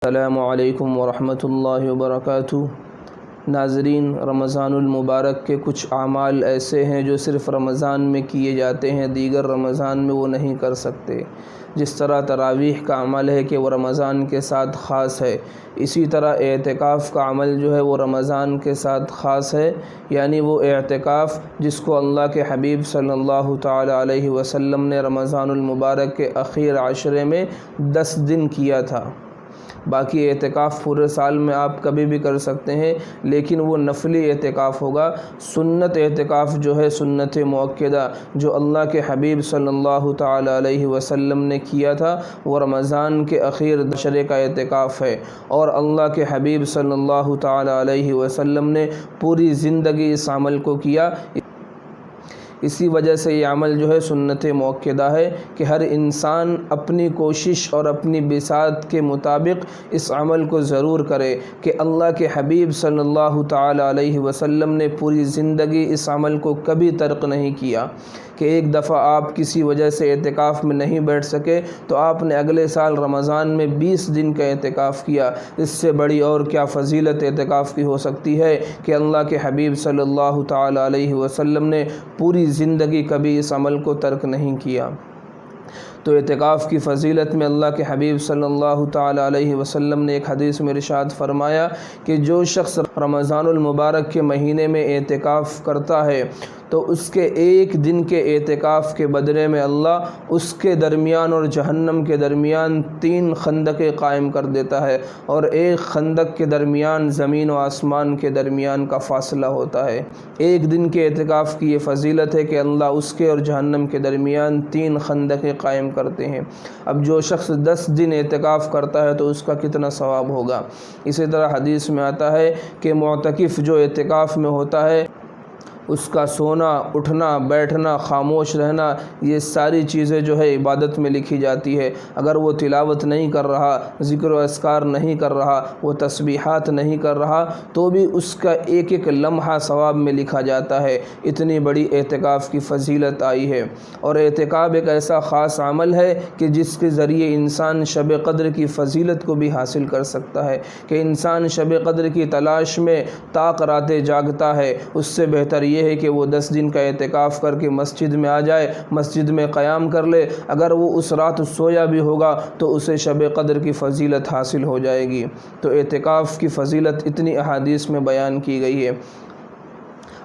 السلام علیکم ورحمۃ اللہ وبرکاتہ۔ ناظرین، رمضان المبارک کے کچھ اعمال ایسے ہیں جو صرف رمضان میں کیے جاتے ہیں، دیگر رمضان میں وہ نہیں کر سکتے۔ جس طرح تراویح کا عمل ہے کہ وہ رمضان کے ساتھ خاص ہے، اسی طرح اعتکاف کا عمل جو ہے وہ رمضان کے ساتھ خاص ہے، یعنی وہ اعتکاف جس کو اللہ کے حبیب صلی اللہ تعالی علیہ وسلم نے رمضان المبارک کے اخیر عشرے میں 10 دن کیا تھا۔ باقی اعتکاف پورے سال میں آپ کبھی بھی کر سکتے ہیں، لیکن وہ نفلی اعتکاف ہوگا۔ سنت اعتکاف جو ہے، سنت مؤکدہ جو اللہ کے حبیب صلی اللہ تعالی علیہ وسلم نے کیا تھا، وہ رمضان کے اخیر عشرے کا اعتکاف ہے، اور اللہ کے حبیب صلی اللہ تعالی علیہ وسلم نے پوری زندگی اس عمل کو کیا۔ اسی وجہ سے یہ عمل جو ہے سنت مؤکدہ ہے کہ ہر انسان اپنی کوشش اور اپنی بساط کے مطابق اس عمل کو ضرور کرے کہ اللہ کے حبیب صلی اللہ تعالی علیہ وسلم نے پوری زندگی اس عمل کو کبھی ترک نہیں کیا کہ ایک دفعہ آپ کسی وجہ سے اعتکاف میں نہیں بیٹھ سکے تو آپ نے اگلے سال رمضان میں 20 دن کا اعتکاف کیا۔ اس سے بڑی اور کیا فضیلت اعتکاف کی ہو سکتی ہے کہ اللہ کے حبیب صلی اللہ تعالی علیہ وسلم نے پوری زندگی کبھی اس عمل کو ترک نہیں کیا۔ تو اعتکاف کی فضیلت میں اللہ کے حبیب صلی اللہ تعالی علیہ وسلم نے ایک حدیث میں ارشاد فرمایا کہ جو شخص رمضان المبارک کے مہینے میں اعتکاف کرتا ہے تو اس کے ایک دن کے اعتکاف کے بدلے میں اللہ اس کے درمیان اور جہنم کے درمیان 3 خندقیں قائم کر دیتا ہے، اور ایک خندق کے درمیان زمین و آسمان کے درمیان کا فاصلہ ہوتا ہے۔ ایک دن کے اعتکاف کی یہ فضیلت ہے کہ اللہ اس کے اور جہنم کے درمیان 3 خندقیں قائم کرتے ہیں۔ اب جو شخص 10 دن اعتکاف کرتا ہے تو اس کا کتنا ثواب ہوگا۔ اسی طرح حدیث میں آتا ہے کہ معتکف جو اعتکاف میں ہوتا ہے اس کا سونا، اٹھنا، بیٹھنا، خاموش رہنا، یہ ساری چیزیں جو ہے عبادت میں لکھی جاتی ہے۔ اگر وہ تلاوت نہیں کر رہا، ذکر و اذکار نہیں کر رہا، وہ تسبیحات نہیں کر رہا، تو بھی اس کا ایک ایک لمحہ ثواب میں لکھا جاتا ہے۔ اتنی بڑی اعتکاف کی فضیلت آئی ہے، اور اعتکاف ایک ایسا خاص عمل ہے کہ جس کے ذریعے انسان شب قدر کی فضیلت کو بھی حاصل کر سکتا ہے کہ انسان شب قدر کی تلاش میں تاق راتیں جاگتا ہے۔ اس سے بہتر یہ ہے کہ وہ 10 دن کا اعتکاف کر کے مسجد میں آ جائے، مسجد میں قیام کر لے۔ اگر وہ اس رات سویا بھی ہوگا تو اسے شب قدر کی فضیلت حاصل ہو جائے گی۔ تو اعتکاف کی فضیلت اتنی احادیث میں بیان کی گئی ہے۔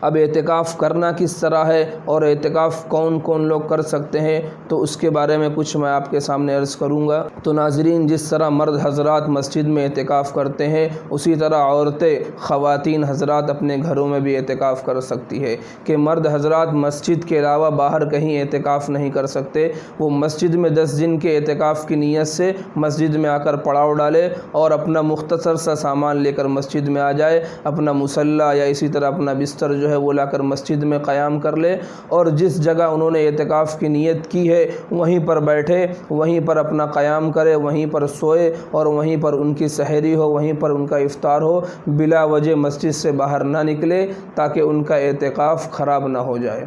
اب اعتکاف کرنا کس طرح ہے اور اعتکاف کون کون لوگ کر سکتے ہیں، تو اس کے بارے میں کچھ میں آپ کے سامنے عرض کروں گا۔ تو ناظرین، جس طرح مرد حضرات مسجد میں اعتکاف کرتے ہیں، اسی طرح عورتیں، خواتین حضرات اپنے گھروں میں بھی اعتکاف کر سکتی ہے کہ مرد حضرات مسجد کے علاوہ باہر کہیں اعتکاف نہیں کر سکتے۔ وہ مسجد میں 10 دن کے اعتکاف کی نیت سے مسجد میں آ کر پڑاؤ ڈالے اور اپنا مختصر سا سامان لے کر مسجد میں آ جائے، اپنا مصلی یا اسی طرح اپنا بستر جو ہے وہ لا کر مسجد میں قیام کر لے، اور جس جگہ انہوں نے اعتکاف کی نیت کی ہے وہیں پر بیٹھے، وہیں پر اپنا قیام کرے، وہیں پر سوئے، اور وہیں پر ان کی سحری ہو، وہیں پر ان کا افطار ہو، بلا وجہ مسجد سے باہر نہ نکلے تاکہ ان کا اعتکاف خراب نہ ہو جائے۔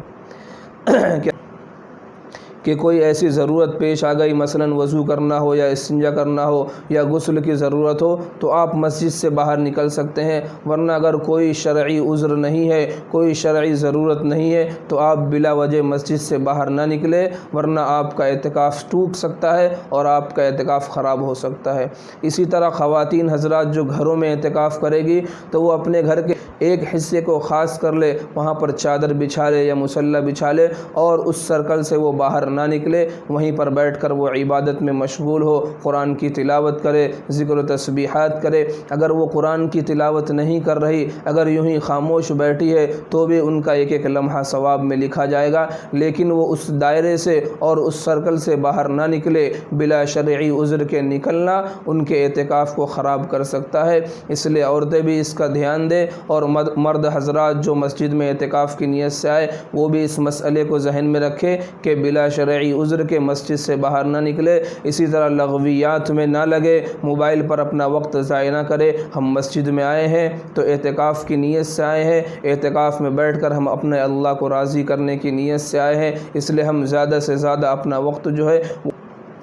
کہ کوئی ایسی ضرورت پیش آ گئی، مثلاً وضو کرنا ہو یا استنجا کرنا ہو یا غسل کی ضرورت ہو، تو آپ مسجد سے باہر نکل سکتے ہیں، ورنہ اگر کوئی شرعی عذر نہیں ہے، کوئی شرعی ضرورت نہیں ہے تو آپ بلا وجہ مسجد سے باہر نہ نکلے، ورنہ آپ کا اعتکاف ٹوٹ سکتا ہے اور آپ کا اعتکاف خراب ہو سکتا ہے۔ اسی طرح خواتین حضرات جو گھروں میں اعتکاف کرے گی تو وہ اپنے گھر کے ایک حصے کو خاص کر لے، وہاں پر چادر بچھا لے یا مصلی بچھا لے، اور اس سرکل سے وہ باہر نہ نکلے، وہیں پر بیٹھ کر وہ عبادت میں مشغول ہو، قرآن کی تلاوت کرے، ذکر و تسبیحات کرے۔ اگر وہ قرآن کی تلاوت نہیں کر رہی، اگر یوں ہی خاموش بیٹھی ہے، تو بھی ان کا ایک ایک لمحہ ثواب میں لکھا جائے گا، لیکن وہ اس دائرے سے اور اس سرکل سے باہر نہ نکلے۔ بلا شرعی عذر کے نکلنا ان کے اعتکاف کو خراب کر سکتا ہے، اس لیے عورتیں بھی اس کا دھیان دیں، اور مرد حضرات جو مسجد میں اعتکاف کی نیت سے آئے وہ بھی اس مسئلے کو ذہن میں رکھے کہ بلا شرعی عذر کے مسجد سے باہر نہ نکلے۔ اسی طرح لغویات میں نہ لگے، موبائل پر اپنا وقت ضائع نہ کرے۔ ہم مسجد میں آئے ہیں تو اعتکاف کی نیت سے آئے ہیں، اعتکاف میں بیٹھ کر ہم اپنے اللہ کو راضی کرنے کی نیت سے آئے ہیں، اس لیے ہم زیادہ سے زیادہ اپنا وقت جو ہے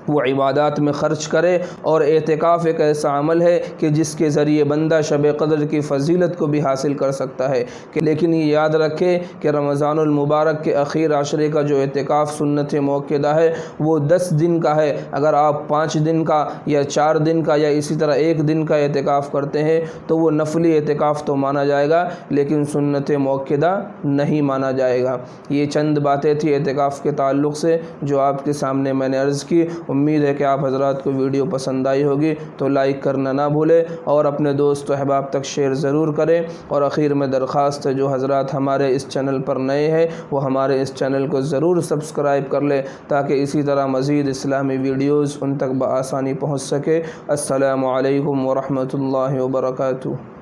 وہ عبادات میں خرچ کرے، اور اعتکاف ایک ایسا عمل ہے کہ جس کے ذریعے بندہ شب قدر کی فضیلت کو بھی حاصل کر سکتا ہے لیکن یہ یاد رکھے کہ رمضان المبارک کے اخیر عشرے کا جو اعتکاف سنت موقدہ ہے وہ 10 دن کا ہے۔ اگر آپ 5 دن کا یا 4 دن کا یا اسی طرح 1 دن کا اعتکاف کرتے ہیں تو وہ نفلی اعتکاف تو مانا جائے گا لیکن سنت موقدہ نہیں مانا جائے گا۔ یہ چند باتیں تھی اعتکاف کے تعلق سے جو آپ کے سامنے میں نے عرض کی۔ امید ہے کہ آپ حضرات کو ویڈیو پسند آئی ہوگی، تو لائک کرنا نہ بھولیں اور اپنے دوست و احباب تک شیئر ضرور کریں۔ اور اخیر میں درخواست ہے جو حضرات ہمارے اس چینل پر نئے ہیں وہ ہمارے اس چینل کو ضرور سبسکرائب کر لیں تاکہ اسی طرح مزید اسلامی ویڈیوز ان تک بآسانی پہنچ سکے۔ السلام علیکم ورحمۃ اللہ وبرکاتہ۔